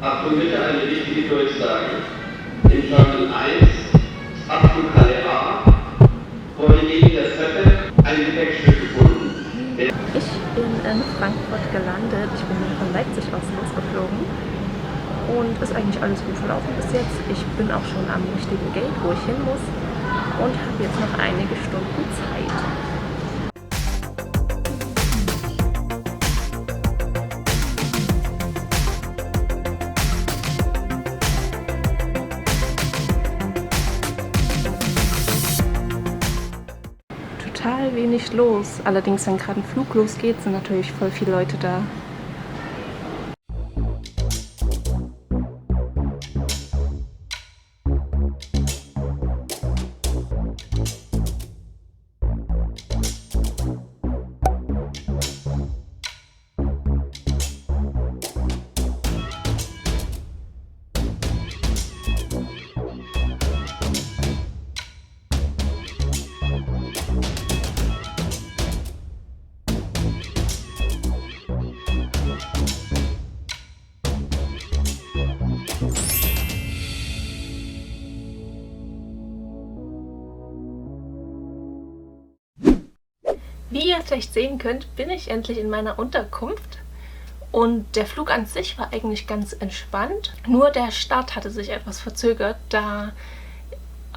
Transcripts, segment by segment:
Achtung bitte, eine wichtige Durchsage. In Terminal 1, Abflug Halle A, wurde neben der Treppe ein Gepäckstück gefunden. Ich bin in Frankfurt gelandet. Ich bin von Leipzig aus losgeflogen. Und ist eigentlich alles gut verlaufen bis jetzt. Ich bin auch schon am richtigen Gate, wo ich hin muss. Und habe jetzt noch einige Stunden Zeit. Total wenig los. Allerdings, wenn gerade ein Flug losgeht, sind natürlich voll viele Leute da. Wie ihr vielleicht sehen könnt, bin ich endlich in meiner Unterkunft und der Flug an sich war eigentlich ganz entspannt. Nur der Start hatte sich etwas verzögert, da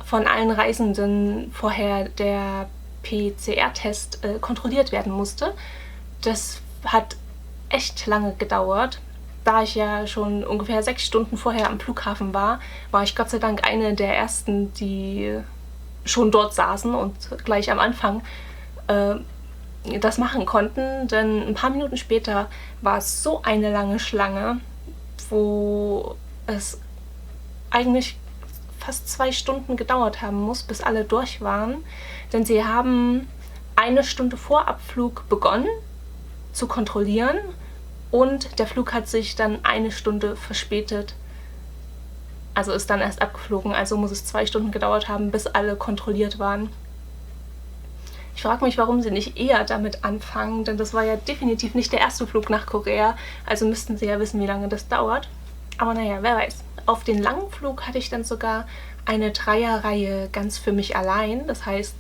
von allen Reisenden vorher der PCR-Test kontrolliert werden musste. Das hat echt lange gedauert. Da ich ja schon ungefähr 6 Stunden vorher am Flughafen war, war ich Gott sei Dank eine der ersten, die schon dort saßen und gleich am Anfang das machen konnten, denn ein paar Minuten später war es so eine lange Schlange, wo es eigentlich fast 2 Stunden gedauert haben muss, bis alle durch waren, denn sie haben 1 Stunde vor Abflug begonnen zu kontrollieren und der Flug hat sich dann 1 Stunde verspätet, also ist dann erst abgeflogen, also muss es 2 Stunden gedauert haben, bis alle kontrolliert waren. Ich frage mich, warum sie nicht eher damit anfangen, denn das war ja definitiv nicht der erste Flug nach Korea, also müssten sie ja wissen, wie lange das dauert. Aber naja, wer weiß. Auf den langen Flug hatte ich dann sogar eine Dreierreihe ganz für mich allein. Das heißt,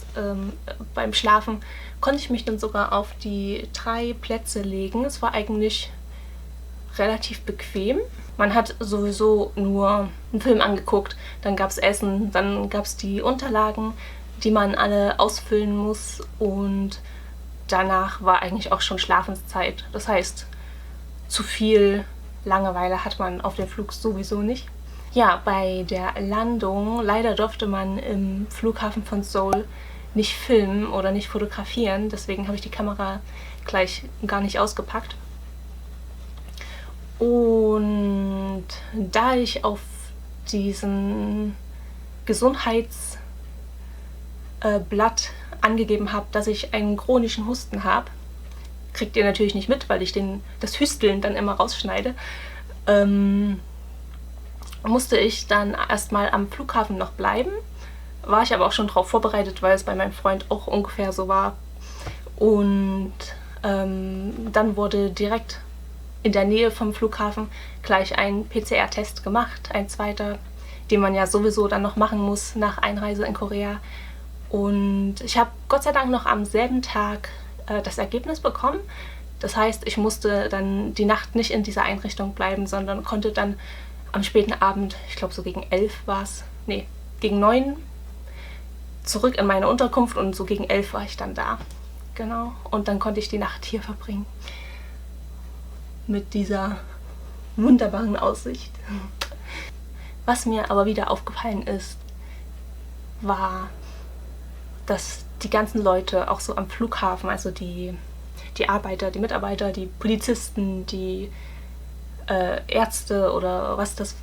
beim Schlafen konnte ich mich dann sogar auf die 3 Plätze legen. Es war eigentlich relativ bequem. Man hat sowieso nur einen Film angeguckt, dann gab es Essen, dann gab es die Unterlagen, die man alle ausfüllen muss und danach war eigentlich auch schon Schlafenszeit. Das heißt, zu viel Langeweile hat man auf dem Flug sowieso nicht. Ja, bei der Landung, leider durfte man im Flughafen von Seoul nicht filmen oder nicht fotografieren, deswegen habe ich die Kamera gleich gar nicht ausgepackt. Und da ich auf diesen Gesundheitsblatt angegeben habe, dass ich einen chronischen Husten habe, kriegt ihr natürlich nicht mit, weil ich das Hüsteln dann immer rausschneide, musste ich dann erstmal am Flughafen noch bleiben. War ich aber auch schon darauf vorbereitet, weil es bei meinem Freund auch ungefähr so war. Und dann wurde direkt in der Nähe vom Flughafen gleich ein PCR-Test gemacht, ein zweiter, den man ja sowieso dann noch machen muss nach Einreise in Korea. Und ich habe Gott sei Dank noch am selben Tag das Ergebnis bekommen. Das heißt, ich musste dann die Nacht nicht in dieser Einrichtung bleiben, sondern konnte dann am späten Abend, ich glaube so gegen 11 war es, nee, gegen 9 zurück in meine Unterkunft und so gegen 11 war ich dann da. Genau, und dann konnte ich die Nacht hier verbringen. Mit dieser wunderbaren Aussicht. Was mir aber wieder aufgefallen ist, war, dass die ganzen Leute auch so am Flughafen, also die Arbeiter, die Mitarbeiter, die Polizisten, die Ärzte oder was das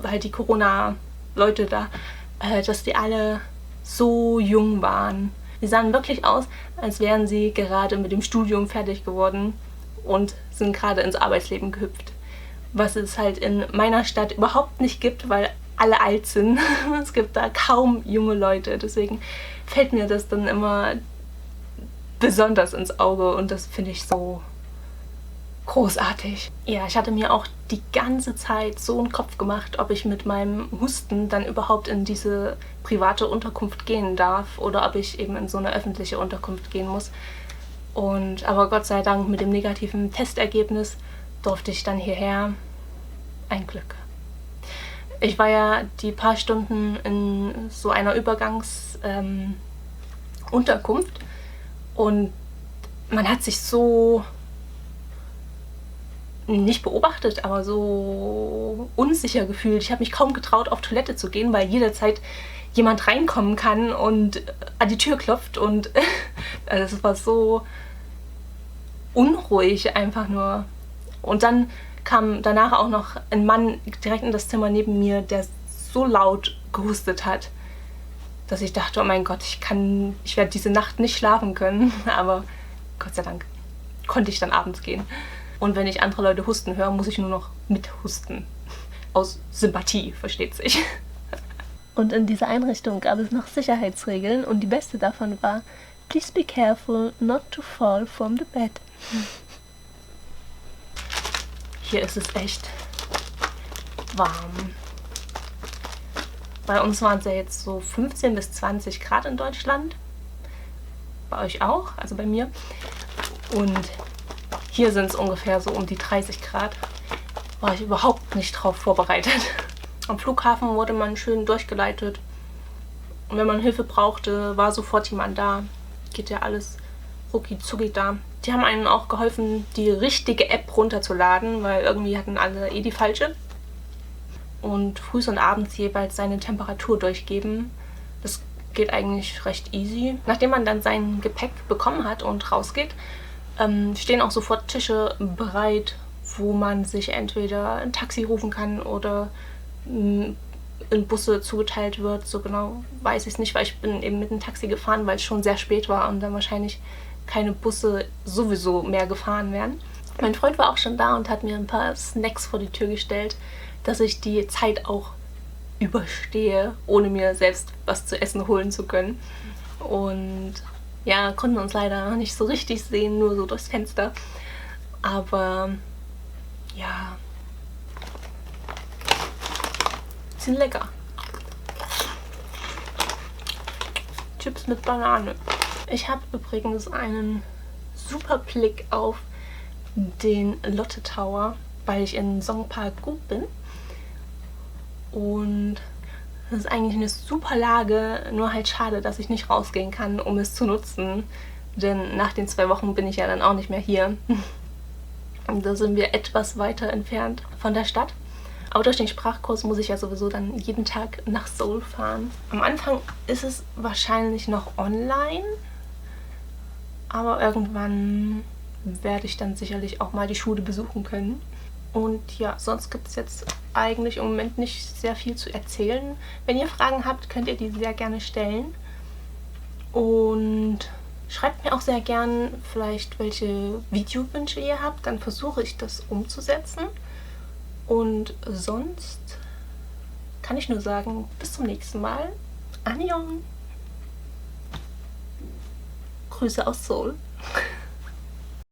halt die Corona-Leute da, dass die alle so jung waren. Die sahen wirklich aus, als wären sie gerade mit dem Studium fertig geworden und sind gerade ins Arbeitsleben gehüpft. Was es halt in meiner Stadt überhaupt nicht gibt, weil alle alt sind. Es gibt da kaum junge Leute, deswegen fällt mir das dann immer besonders ins Auge und das finde ich so großartig. Ja, ich hatte mir auch die ganze Zeit so einen Kopf gemacht, ob ich mit meinem Husten dann überhaupt in diese private Unterkunft gehen darf oder ob ich eben in so eine öffentliche Unterkunft gehen muss. Aber Gott sei Dank mit dem negativen Testergebnis durfte ich dann hierher. Ein Glück. Ich war ja die paar Stunden in so einer Übergangsunterkunft und man hat sich so nicht beobachtet, aber so unsicher gefühlt. Ich habe mich kaum getraut, auf Toilette zu gehen, weil jederzeit jemand reinkommen kann und an die Tür klopft und also es war so unruhig einfach nur. Und dann kam danach auch noch ein Mann direkt in das Zimmer neben mir, der so laut gehustet hat, dass ich dachte, oh mein Gott, ich werde diese Nacht nicht schlafen können. Aber Gott sei Dank konnte ich dann abends gehen. Und wenn ich andere Leute husten höre, muss ich nur noch mithusten. Aus Sympathie, versteht sich. Und in dieser Einrichtung gab es noch Sicherheitsregeln und die beste davon war: Please be careful not to fall from the bed. Hier ist es echt warm. Bei uns waren es ja jetzt so 15 bis 20 Grad in Deutschland. Bei euch auch, also bei mir. Und hier sind es ungefähr so um die 30 Grad. War ich überhaupt nicht drauf vorbereitet. Am Flughafen wurde man schön durchgeleitet. Und wenn man Hilfe brauchte, war sofort jemand da. Geht ja alles rucki zucki da. Die haben einen auch geholfen, die richtige App runterzuladen, weil irgendwie hatten alle die falsche. Und frühs und abends jeweils seine Temperatur durchgeben. Das geht eigentlich recht easy. Nachdem man dann sein Gepäck bekommen hat und rausgeht, stehen auch sofort Tische bereit, wo man sich entweder ein Taxi rufen kann oder in Busse zugeteilt wird. So genau weiß ich es nicht, weil ich bin eben mit einem Taxi gefahren, weil es schon sehr spät war und dann wahrscheinlich keine Busse sowieso mehr gefahren werden. Mein Freund war auch schon da und hat mir ein paar Snacks vor die Tür gestellt, dass ich die Zeit auch überstehe, ohne mir selbst was zu essen holen zu können. Und ja, konnten uns leider nicht so richtig sehen, nur so durchs Fenster. Aber ja, sind lecker. Chips mit Banane. Ich habe übrigens einen super Blick auf den Lotte Tower, weil ich in Songpa Gu bin. Und das ist eigentlich eine super Lage, nur halt schade, dass ich nicht rausgehen kann, um es zu nutzen. Denn nach den 2 Wochen bin ich ja dann auch nicht mehr hier. Und da sind wir etwas weiter entfernt von der Stadt. Aber durch den Sprachkurs muss ich ja sowieso dann jeden Tag nach Seoul fahren. Am Anfang ist es wahrscheinlich noch online, aber irgendwann werde ich dann sicherlich auch mal die Schule besuchen können. Und ja, sonst gibt es jetzt eigentlich im Moment nicht sehr viel zu erzählen. Wenn ihr Fragen habt, könnt ihr die sehr gerne stellen. Und schreibt mir auch sehr gern vielleicht, welche Videowünsche ihr habt. Dann versuche ich das umzusetzen. Und sonst kann ich nur sagen, bis zum nächsten Mal. Annyeong! Grüße aus Seoul.